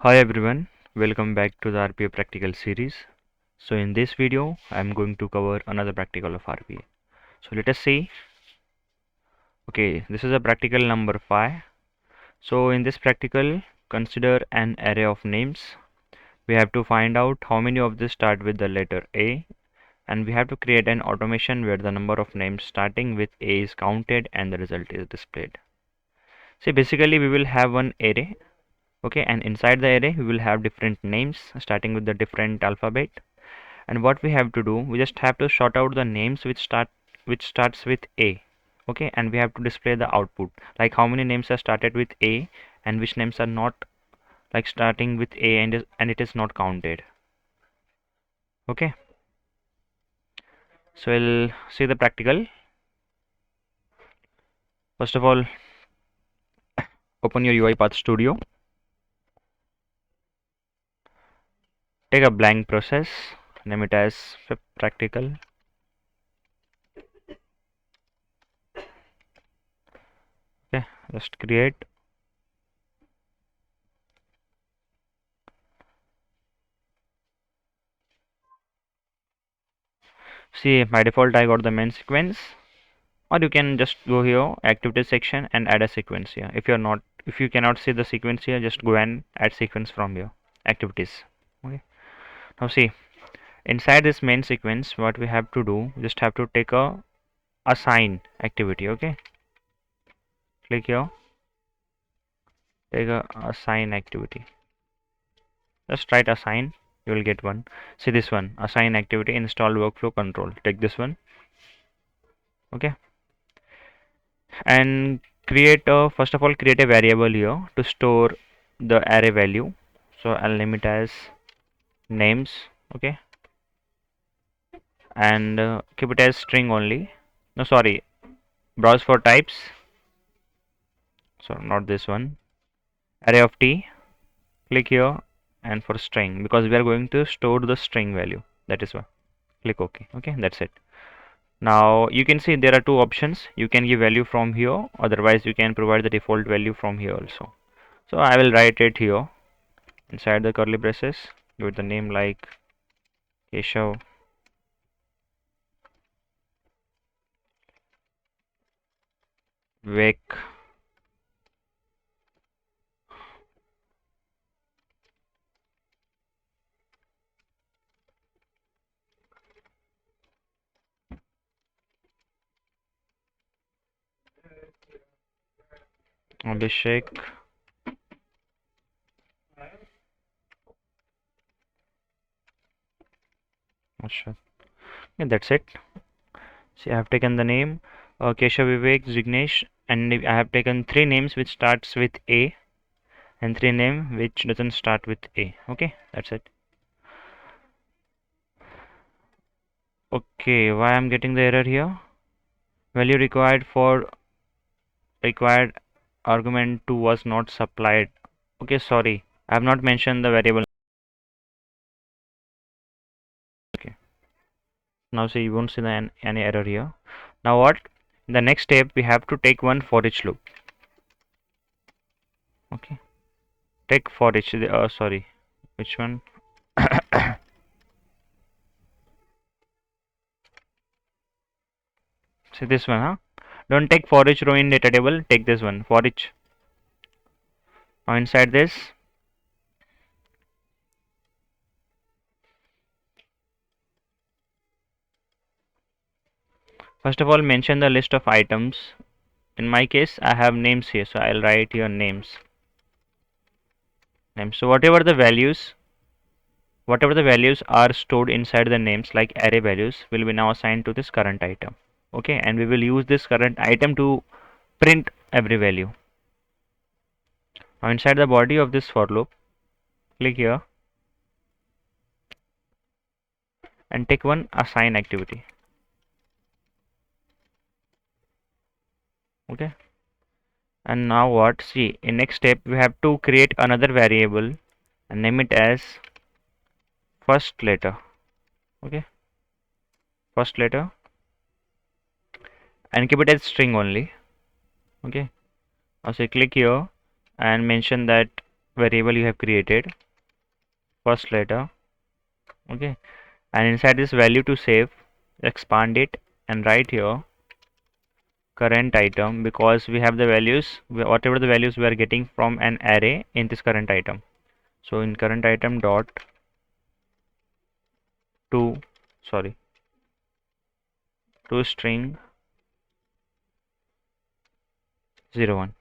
Hi everyone, welcome back to the RPA practical series. So in this video, I'm going to cover another practical of RPA. So let us see. Okay, this is a practical number 5. So in this practical, consider an array of names. We have to find out how many of these start with the letter A, and we have to create an automation where the number of names starting with A is counted and the result is displayed. See, basically we will have one array. Okay, and inside the array we will have different names starting with the different alphabet. And what we have to do, we just have to sort out the names which starts with A. Okay, and we have to display the output, like how many names are started with A and which names are not, like starting with A and it is not counted. Okay, so we'll see the practical. First of all, open your UiPath Studio, take a blank process, name it as practical. Okay, just create. See, by default I got the main sequence, or you can just go here activity section and add a sequence here. If you cannot see the sequence here, just go and add sequence from here activities. Okay, now see, inside this main sequence what we have to do, we just have to take a assign activity. Okay, click here, take a assign activity, just write assign, you will get one. See this one, assign activity install workflow control, take this one. Okay, and first of all create a variable here to store the array value. So I'll name it as names. Okay, and keep it as string only. No, sorry, browse for types, so not this one, array of t, click here, and for string, because we are going to store the string value, that is why. Click OK. Okay, that's it. Now you can see there are two options. You can give value from here, otherwise you can provide the default value from here also. So I will write it here inside the curly braces, give it the name like Keshav Vivek Abhishek Asha. Yeah, that's it. See, I have taken the name Keshav Vivek Zignesh, and I have taken three names which starts with A and three name which doesn't start with A. Okay, that's it. Okay, why I'm getting the error here? Value required for required argument 2 was not supplied. Okay, sorry, I have not mentioned the variable. Okay, now see, you won't see any error here. Now what? In the next step we have to take one for each loop. Okay, take for each. Sorry, which one? See this one, huh? Don't take for each row in data table, take this one, for each. Now inside this, first of all mention the list of items. In my case I have names here, so I'll write here names. So whatever the values are stored inside the names, like array values, will be now assigned to this current item. Okay, and we will use this current item to print every value. Now inside the body of this for loop, click here and take one assign activity. Okay, and now what? See, in next step we have to create another variable and name it as first letter. Okay, first letter, and keep it as string only. Okay, now say click here and mention that variable you have created, first letter. Okay, and inside this value to save, expand it and write here current item, because we have the values, whatever the values we are getting from an array in this current item. So in current item dot to, sorry, to string 01.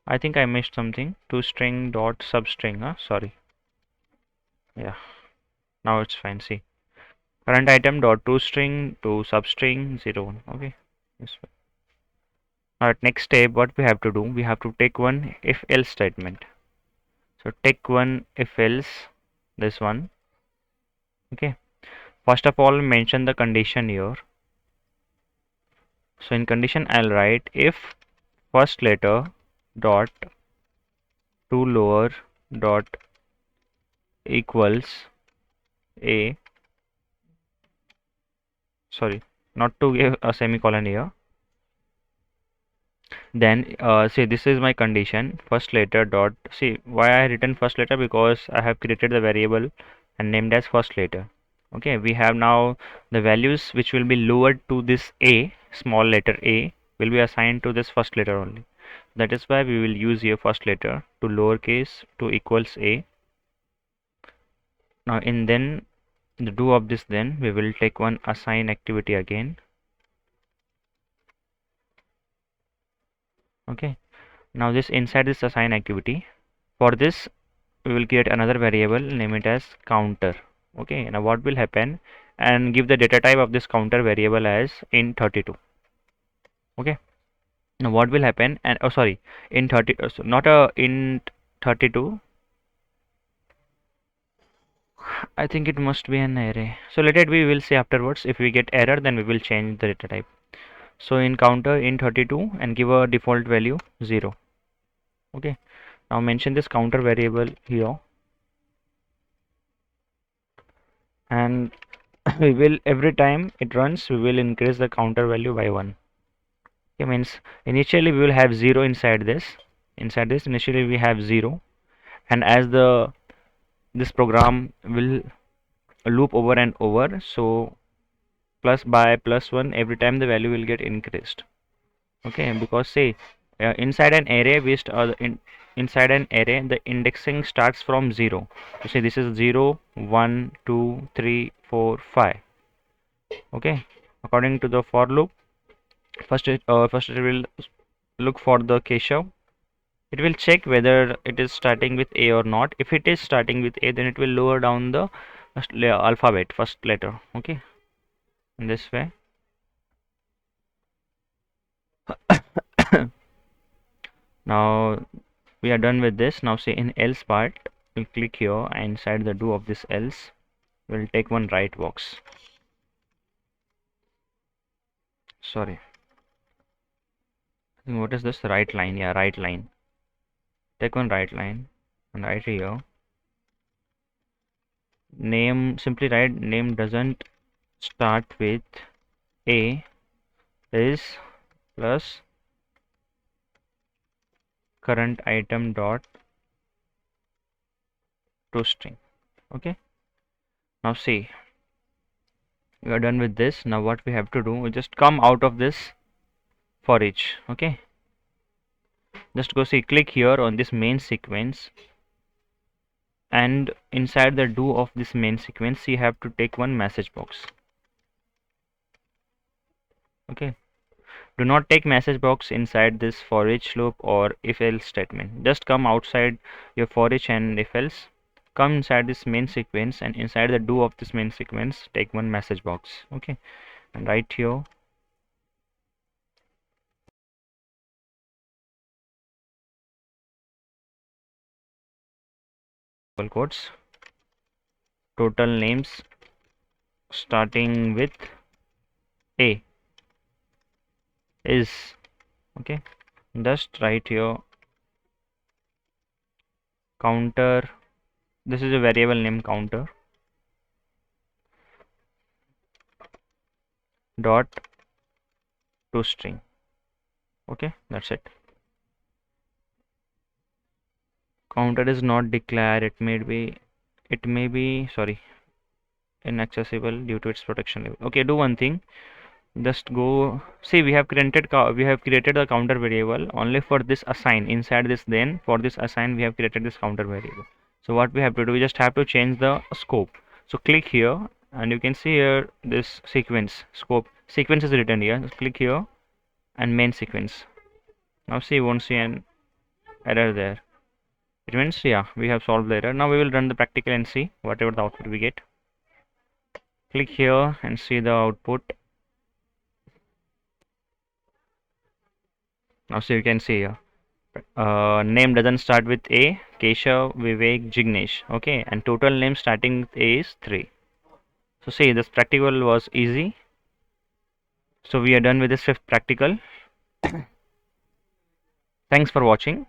I think I missed something. To string dot substring, sorry. Yeah, now it's fine. See, current item dot to string to substring 01. Okay, yes. Now at next step, what we have to do, we have to take one if else statement. So take one if else, this one. Okay, first of all mention the condition here. So in condition I'll write if first letter dot to lower dot equals a, sorry, not to give a semicolon here. Then see, this is my condition, first letter dot, see why I written first letter, because I have created the variable and named as first letter. Okay, we have now the values which will be lowered to this a, small letter a will be assigned to this first letter only. That is why we will use here first letter to lowercase to equals a. Now in then the do of this, then we will take one assign activity again. Okay, now this inside this assign activity, for this we will create another variable, name it as counter. Okay, now what will happen, and give the data type of this counter variable as int32. Okay, now what will happen, and oh sorry, in 30, so not a int 32, I think it must be an array. So let it be, we will see afterwards. If we get error, then we will change the data type. So in counter in 32 and give a default value 0. Okay, now mention this counter variable here, and we will, every time it runs, we will increase the counter value by 1. Okay, means initially we will have 0 inside this. Inside this initially we have 0, and as the this program will loop over and over, so plus by plus 1 every time the value will get increased. Okay, because say inside an array inside an array the indexing starts from 0. So say this is 0 1 2 3 4 5. Okay, according to the for loop, first it will look for the Keshav. It will check whether it is starting with A or not. If it is starting with A, then it will lower down the alphabet, first letter. Okay, in this way. Now we are done with this. Now say in else part, we'll click here, and inside the do of this else, we'll take one right box. Sorry, what is this? Right line. Yeah, right line. Take one right line and write here. Name, simply write name doesn't start with A is plus current item dot to string. Okay, now see, we are done with this. Now what we have to do, we just come out of this for each. Okay, just go see, click here on this main sequence, and inside the do of this main sequence you have to take one message box. Okay, do not take message box inside this for each loop or if else statement. Just come outside your for each and if else, come inside this main sequence, and inside the do of this main sequence take one message box. Okay, and write here quotes, total names starting with A is, okay, just write here counter, this is a variable name counter dot to string. Okay, that's it. Counter is not declared. It may be sorry, inaccessible due to its protection level. Okay, do one thing. Just go see, we have created a counter variable only for this assign. Inside this, then for this assign we have created this counter variable. So what we have to do, we just have to change the scope. So click here and you can see here this sequence scope. Sequence is written here. Just click here and main sequence. Now see, you won't see an error there. It means, yeah, we have solved the error. Now we will run the practical and see whatever the output we get. Click here and see the output. Now see, you can see here name doesn't start with A, Keshav, Vivek, Jignesh. Okay, and total name starting with A is 3. So see, this practical was easy. So we are done with this fifth practical. Thanks for watching.